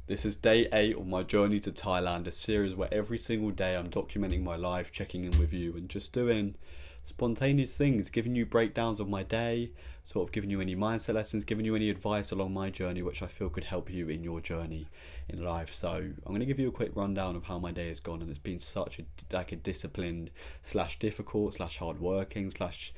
This is day 8 of my journey to Thailand, a series where every single day I'm documenting my life, checking in with you, and just doing spontaneous things, giving you breakdowns of my day, sort of giving you any mindset lessons, giving you any advice along my journey, which I feel could help you in your journey in life. So I'm going to give you a quick rundown of how my day has gone, and it's been such a disciplined slash difficult slash hard working slash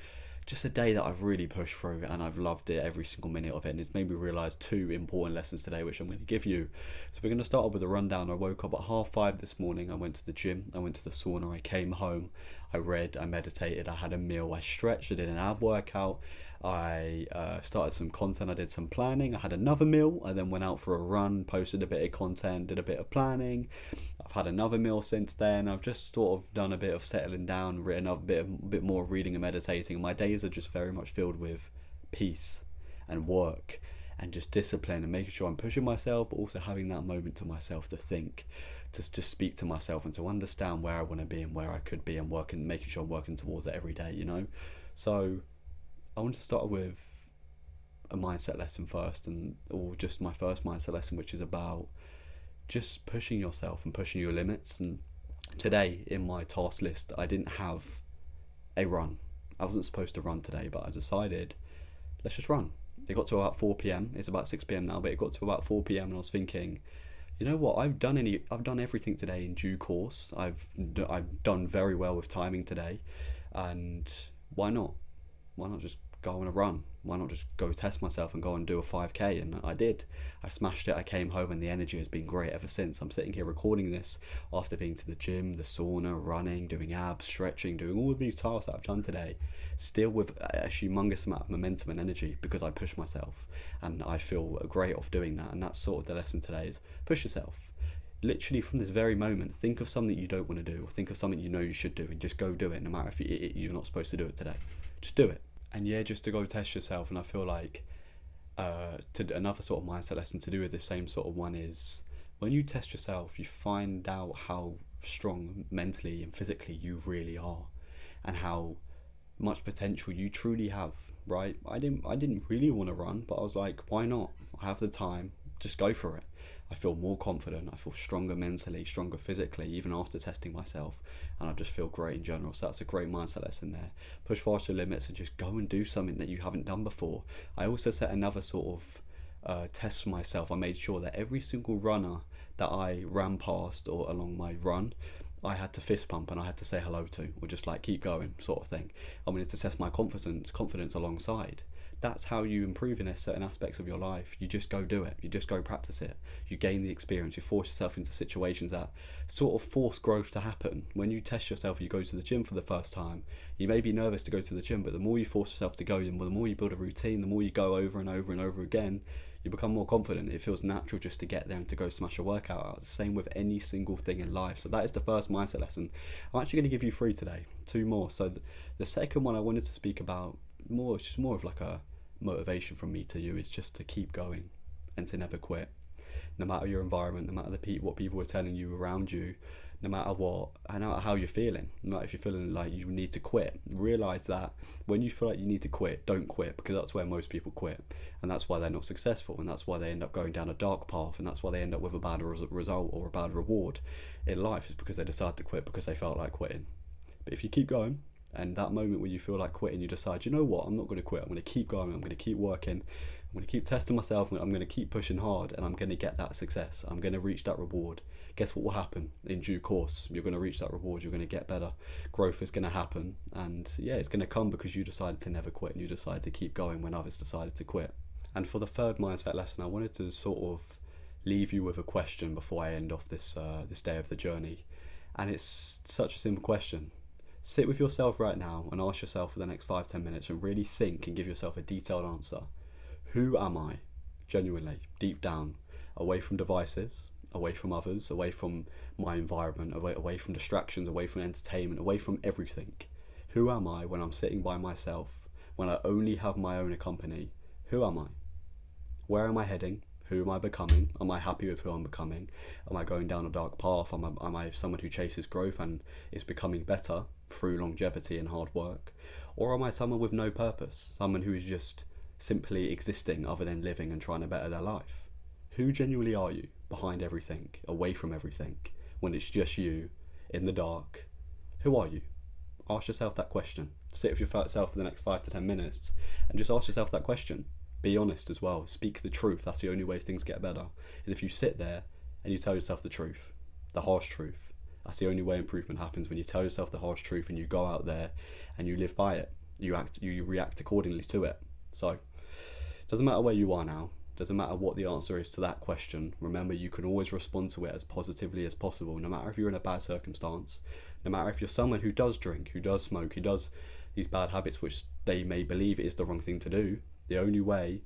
just a day that I've really pushed through, and I've loved it every single minute of it, and it's made me realise 2 important lessons today which I'm going to give you. So we're going to start off with a rundown. I woke up at 5:30 this morning. I went to the gym, I went to the sauna, I came home, I read, I meditated, I had a meal, I stretched, I did an ab workout, I started some content, I did some planning, I had another meal, I then went out for a run, posted a bit of content, did a bit of planning. I've had another meal since then. I've just sort of done a bit of settling down, written up a bit more reading and meditating. My days are just very much filled with peace and work and just discipline and making sure I'm pushing myself, but also having that moment to myself to think, to just speak to myself and to understand where I want to be and where I could be, and working, making sure I'm working towards it every day, you know? So I want to start with a mindset lesson first, or just my first mindset lesson, which is about just pushing yourself and pushing your limits. And today in my task list, I didn't have a run. I wasn't supposed to run today, but I decided, let's just run. It got to about 4 p.m. It's about 6 p.m. now, but it got to about 4 p.m. and I was thinking, you know what? I've done everything today in due course. I've done very well with timing today, and why not? Why not just go on a run? Why not just go test myself and go and do a 5k? And I did. I smashed it. I came home and the energy has been great ever since. I'm sitting here recording this after being to the gym, the sauna, running, doing abs, stretching, doing all of these tasks that I've done today, still with a humongous amount of momentum and energy because I pushed myself, and I feel great off doing that. And that's sort of the lesson today, is push yourself. Literally from this very moment, think of something you don't want to do, or think of something you know you should do, and just go do it, no matter if you're not supposed to do it today. Just do it. And yeah, just to go test yourself. And I feel like another sort of mindset lesson to do with the same sort of one is, when you test yourself, you find out how strong mentally and physically you really are, and how much potential you truly have, right? I didn't really want to run, but I was like, why not? I have the time, just go for it. I feel more confident, I feel stronger mentally, stronger physically, even after testing myself, and I just feel great in general. So that's a great mindset lesson there. Push past your limits and just go and do something that you haven't done before. I also set another sort of test for myself. I made sure that every single runner that I ran past or along my run, I had to fist pump and I had to say hello to, or just like keep going sort of thing. I wanted to test my confidence alongside. That's how you improve in certain aspects of your life. You just go do it. You just go practice it. You gain the experience. You force yourself into situations that sort of force growth to happen. When you test yourself, you go to the gym for the first time. You may be nervous to go to the gym, but the more you force yourself to go, the more you build a routine, the more you go over and over and over again, you become more confident. It feels natural just to get there and to go smash a workout out. Same with any single thing in life. So that is the first mindset lesson. I'm actually going to give you 3 today, 2 more. So the second one I wanted to speak about, it's just more of like a motivation from me to you, is just to keep going and to never quit, no matter your environment, no matter what people are telling you around you, no matter how you're feeling. No matter if you're feeling like you need to quit, realize that when you feel like you need to quit, don't quit, because that's where most people quit, and that's why they're not successful, and that's why they end up going down a dark path, and that's why they end up with a bad result or a bad reward in life, is because they decide to quit because they felt like quitting. But if you keep going, and that moment when you feel like quitting, you decide, you know what, I'm not going to quit, I'm going to keep going, I'm going to keep working, I'm going to keep testing myself, I'm going to keep pushing hard, and I'm going to get that success, I'm going to reach that reward. Guess what will happen? In due course, you're going to reach that reward, you're going to get better, growth is going to happen, and yeah, it's going to come because you decided to never quit, and you decided to keep going when others decided to quit. And for the third mindset lesson, I wanted to sort of leave you with a question before I end off this day of the journey, and it's such a simple question. Sit with yourself right now and ask yourself for the next 5-10 minutes and really think and give yourself a detailed answer. Who am I? Genuinely, deep down, away from devices, away from others, away from my environment, away from distractions, away from entertainment, away from everything. Who am I when I'm sitting by myself, when I only have my own company? Who am I? Where am I heading? Who am I becoming? Am I happy with who I'm becoming? Am I going down a dark path? Am I someone who chases growth and is becoming better through longevity and hard work? Or am I someone with no purpose? Someone who is just simply existing other than living and trying to better their life? Who genuinely are you? behind everything, away from everything, when it's just you in the dark, who are you? Ask yourself that question. Sit with yourself for the next 5 to 10 minutes and just ask yourself that question. Be honest as well. Speak the truth. That's the only way things get better, is if you sit there and you tell yourself the truth, the harsh truth. That's the only way improvement happens, when you tell yourself the harsh truth and you go out there and you live by it. You react accordingly to it. So, it doesn't matter where you are now. Doesn't matter what the answer is to that question. Remember, you can always respond to it as positively as possible, no matter if you're in a bad circumstance, no matter if you're someone who does drink, who does smoke, who does these bad habits which they may believe is the wrong thing to do. The only way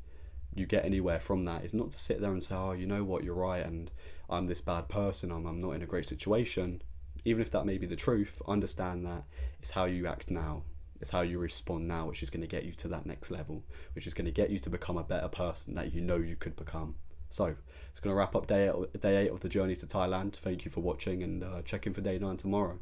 you get anywhere from that is not to sit there and say, oh, you know what, you're right, and I'm this bad person, I'm not in a great situation. Even if that may be the truth, understand that it's how you act now. It's how you respond now, which is going to get you to that next level, which is going to get you to become a better person that you know you could become. So, it's going to wrap up day 8 of the journey to Thailand. Thank you for watching, and check in for day 9 tomorrow.